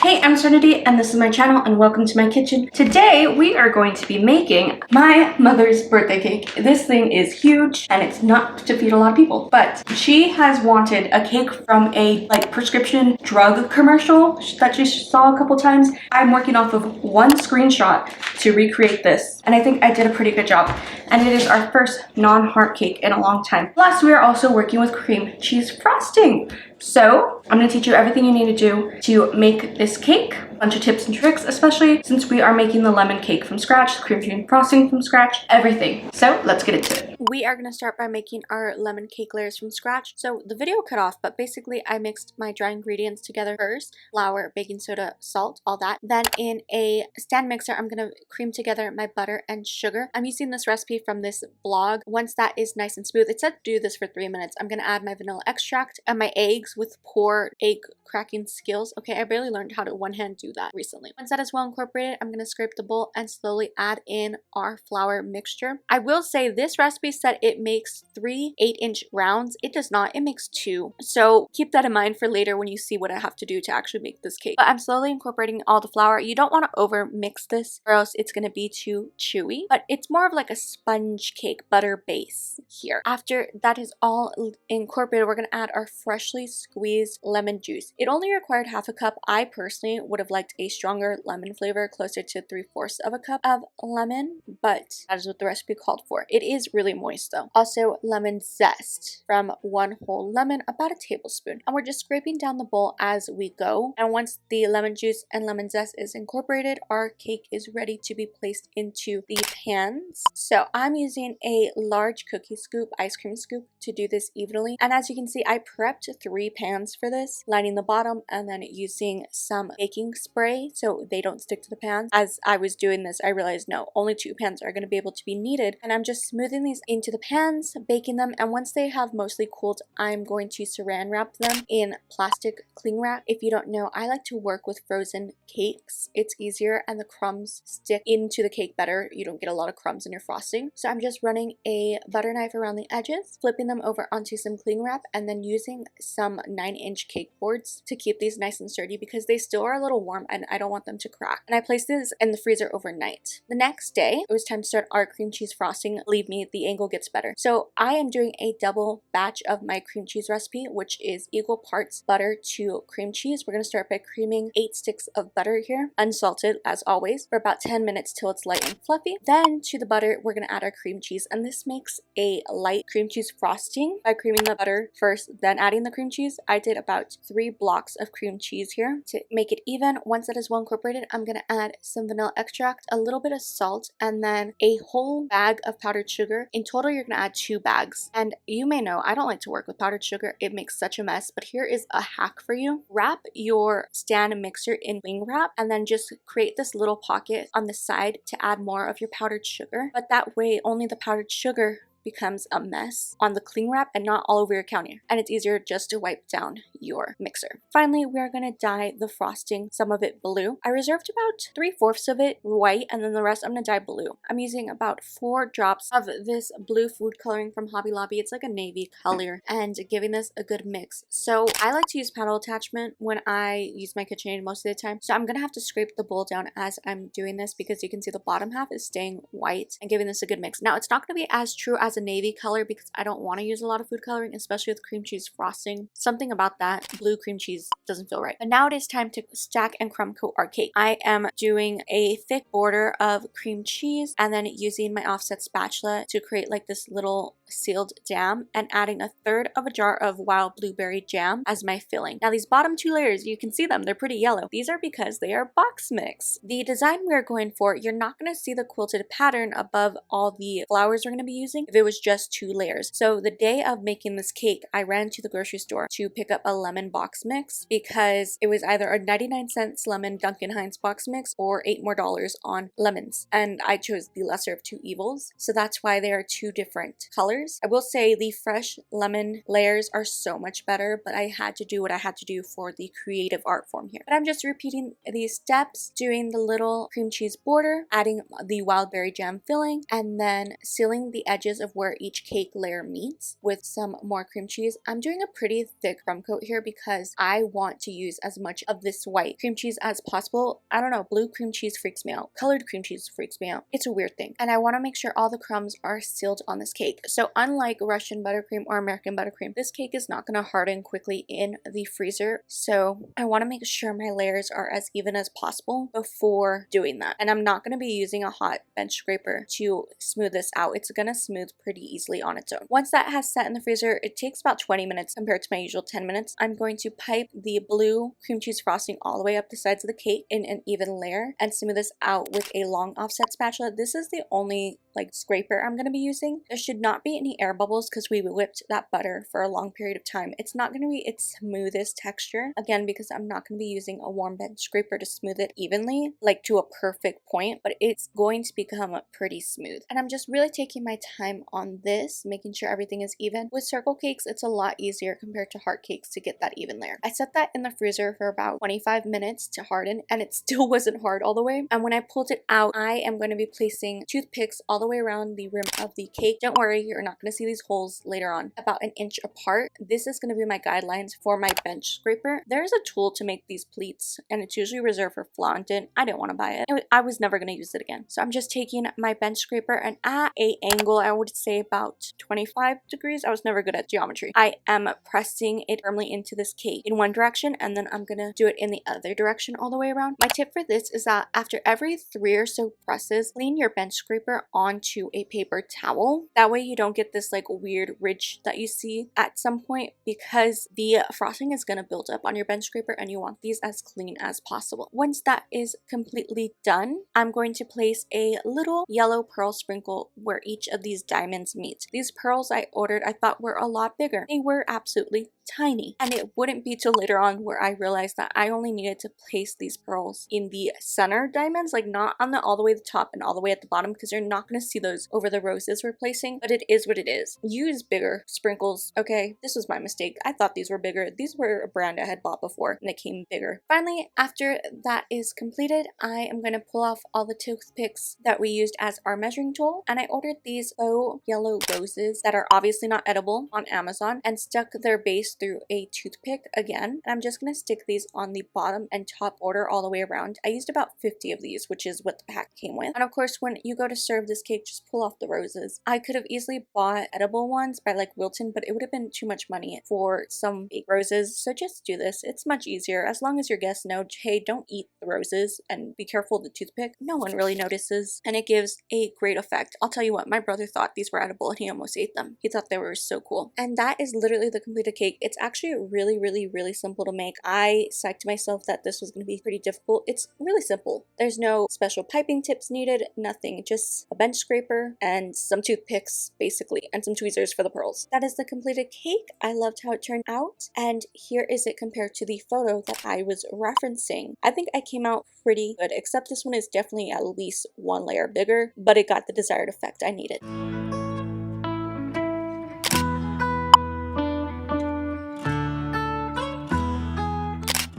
Hey, I'm Serenity and this is my channel and welcome to my kitchen. Today we are going to be making my mother's birthday cake. This thing is huge and it's not to feed a lot of people, but she has wanted a cake from a prescription drug commercial that she saw a couple times. I'm working off of one screenshot to recreate this and I think I did a pretty good job. And it is our first non-heart cake in a long time. Plus we are also working with cream cheese frosting. So I'm going to teach you everything you need to do to make this cake. A bunch of tips and tricks, especially since we are making the lemon cake from scratch, the cream cheese frosting from scratch, everything. So let's get into it. We are going to start by making our lemon cake layers from scratch. So the video cut off, but basically I mixed my dry ingredients together first. Flour, baking soda, salt, all that. Then in a stand mixer, I'm going to cream together my butter and sugar. I'm using this recipe from this blog. Once that is nice and smooth, it said do this for 3 minutes. I'm going to add my vanilla extract and my eggs with poor egg cracking skills. Okay, I barely learned how to one-hand do that recently. Once that is well incorporated, I'm going to scrape the bowl and slowly add in our flour mixture. I will say this recipe said it makes 3 8-inch rounds. It does not. It makes 2. So keep that in mind for later when you see what I have to do to actually make this cake. But I'm slowly incorporating all the flour. You don't want to over mix this or else it's going to be too chewy. But it's more of like a sponge cake butter base here. After that is all incorporated, we're going to add our freshly squeezed lemon juice. It only required half a cup. I personally would have liked a stronger lemon flavor, closer to 3/4 of a cup of lemon, but that is what the recipe called for. It is really moist though. Also lemon zest from 1 whole lemon, about a tablespoon. And we're just scraping down the bowl as we go. And once the lemon juice and lemon zest is incorporated, our cake is ready to be placed into the pans. So I'm using a large cookie scoop, ice cream scoop, to do this evenly. And as you can see, I prepped 3 pans for this, lining the bottom and then using some baking spray so they don't stick to the pans. As I was doing this, I realized no, only 2 pans are going to be able to be needed. And I'm just smoothing these into the pans, baking them, and once they have mostly cooled, I'm going to saran wrap them in plastic cling wrap. If you don't know, I like to work with frozen cakes. It's easier and the crumbs stick into the cake better. You don't get a lot of crumbs in your frosting. So I'm just running a butter knife around the edges, flipping them over onto some cling wrap, and then using some 9-inch cake boards to keep these nice and sturdy because they still are a little warm and I don't want them to crack. And I placed this in the freezer overnight. The next day, it was time to start our cream cheese frosting. Believe me, the angle gets better. So I am doing a double batch of my cream cheese recipe, which is equal parts butter to cream cheese. We're going to start by creaming 8 sticks of butter here, unsalted as always, for about 10 minutes till it's light and fluffy. Then to the butter, we're going to add our cream cheese, and this makes a light cream cheese frosting by creaming the butter first, then adding the cream cheese. I did about 3 blocks of cream cheese here to make it even. Once that is well incorporated, I'm going to add some vanilla extract, a little bit of salt, and then a whole bag of powdered sugar. In total, you're going to add 2 bags. And you may know, I don't like to work with powdered sugar. It makes such a mess, but here is a hack for you. Wrap your stand mixer in cling wrap and then just create this little pocket on the side to add more of your powdered sugar. But that way, only the powdered sugar becomes a mess on the cling wrap and not all over your counter, and it's easier just to wipe down your mixer. Finally, we are going to dye the frosting, some of it blue. I reserved about 3/4 of it white and then the rest I'm going to dye blue. I'm using about 4 drops of this blue food coloring from Hobby Lobby. It's like a navy color, and giving this a good mix. So I like to use paddle attachment when I use my KitchenAid most of the time, so I'm going to have to scrape the bowl down as I'm doing this because you can see the bottom half is staying white and giving this a good mix. Now it's not going to be as true as a navy color because I don't want to use a lot of food coloring, especially with cream cheese frosting. Something about that blue cream cheese doesn't feel right. But now it is time to stack and crumb coat our cake. I am doing a thick border of cream cheese and then using my offset spatula to create like this little sealed dam and adding 1/3 of a jar of wild blueberry jam as my filling. Now these bottom 2 layers, you can see them, they're pretty yellow. These are because they are box mix. The design we are going for, you're not going to see the quilted pattern above all the flowers we're going to be using if it was just 2 layers. So the day of making this cake, I ran to the grocery store to pick up a lemon box mix because it was either a 99-cent lemon Duncan Hines box mix or $8 more on lemons, and I chose the lesser of 2 evils. So that's why they are 2 different colors. I will say the fresh lemon layers are so much better, but I had to do what I had to do for the creative art form here. But I'm just repeating these steps, doing the little cream cheese border, adding the wild berry jam filling, and then sealing the edges of where each cake layer meets with some more cream cheese. I'm doing a pretty thick crumb coat here because I want to use as much of this white cream cheese as possible. I don't know, blue cream cheese freaks me out. Colored cream cheese freaks me out. It's a weird thing. And I want to make sure all the crumbs are sealed on this cake. So unlike Russian buttercream or American buttercream, this cake is not going to harden quickly in the freezer. So I want to make sure my layers are as even as possible before doing that. And I'm not going to be using a hot bench scraper to smooth this out. It's going to smooth pretty easily on its own. Once that has set in the freezer, it takes about 20 minutes compared to my usual 10 minutes. I'm going to pipe the blue cream cheese frosting all the way up the sides of the cake in an even layer and smooth this out with a long offset spatula. This is the only scraper I'm going to be using. There should not be any air bubbles because we whipped that butter for a long period of time. It's not going to be its smoothest texture, again, because I'm not going to be using a warm bench scraper to smooth it evenly, to a perfect point, but it's going to become pretty smooth. And I'm just really taking my time on this, making sure everything is even. With circle cakes, it's a lot easier compared to heart cakes to get that even layer. I set that in the freezer for about 25 minutes to harden, and it still wasn't hard all the way. And when I pulled it out, I am going to be placing toothpicks all the way around the rim of the cake. Don't worry, you're not going to see these holes later on, about an inch apart. This is going to be my guidelines for my bench scraper. There's a tool to make these pleats, and it's usually reserved for fondant. I didn't want to buy it. I was never going to use it again. So I'm just taking my bench scraper, and at an angle, I would say about 25 degrees. I was never good at geometry. I am pressing it firmly into this cake in one direction, and then I'm going to do it in the other direction all the way around. My tip for this is that after every 3 or so presses, clean your bench scraper onto a paper towel. That way you don't get this weird ridge that you see at some point, because the frosting is going to build up on your bench scraper and you want these as clean as possible. Once that is completely done, I'm going to place a little yellow pearl sprinkle where each of these diamonds meet. These pearls I ordered I thought were a lot bigger. They were absolutely tiny, and it wouldn't be till later on where I realized that I only needed to place these pearls in the center diamonds, not on the all the way at the top and all the way at the bottom, because you're not going to see those over the roses we're placing. But it is what it is. Use bigger sprinkles. Okay, this was my mistake. I thought these were bigger. These were a brand I had bought before and they came bigger. Finally, after that is completed, I am going to pull off all the toothpicks that we used as our measuring tool, and I ordered these faux yellow roses that are obviously not edible on Amazon and stuck their base through a toothpick again. And I'm just going to stick these on the bottom and top border all the way around. I used about 50 of these, which is what the pack came with. And of course, when you go to serve this cake, just pull off the roses. I could have easily bought edible ones by Wilton, but it would have been too much money for some fake roses. So just do this. It's much easier. As long as your guests know, hey, don't eat the roses and be careful of the toothpick. No one really notices, and it gives a great effect. I'll tell you what, my brother thought these were edible and he almost ate them. He thought they were so cool. And that is literally the completed cake. It's actually really simple to make. I psyched myself that this was going to be pretty difficult. It's really simple. There's no special piping tips needed, nothing. Just a bench scraper and some toothpicks, basically, and some tweezers for the pearls. That is the completed cake. I loved how it turned out, and here is it compared to the photo that I was referencing. I think I came out pretty good, except this one is definitely at least one layer bigger, but it got the desired effect I needed.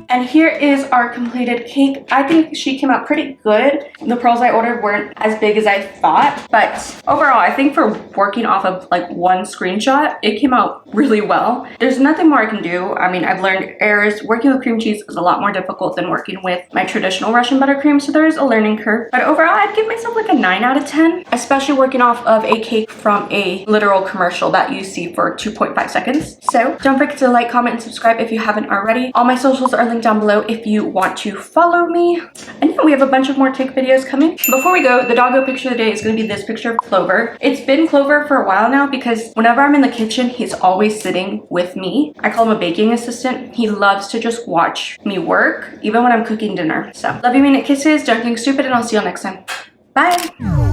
And here is our completed cake. I think she came out pretty good. The pearls I ordered weren't as big as I thought, but overall, I think for working off of one screenshot, it came out really well. There's nothing more I can do. I mean, I've learned errors. Working with cream cheese is a lot more difficult than working with my traditional Russian buttercream, so there's a learning curve. But overall, I'd give myself a 9 out of 10, especially working off of a cake from a literal commercial that you see for 2.5 seconds. So don't forget to like, comment, and subscribe if you haven't already. All my socials are linked down below if you want to follow me. And yeah, we have a bunch of more cake videos coming. Before we go, the doggo picture of the day is going to be this picture of Clover. It's been Clover for a while now because whenever I'm in the kitchen, he's always sitting with me. I call him a baking assistant. He loves to just watch me work, even when I'm cooking dinner. So love you, mean it, kisses, don't think stupid, and I'll see you all next time. Bye.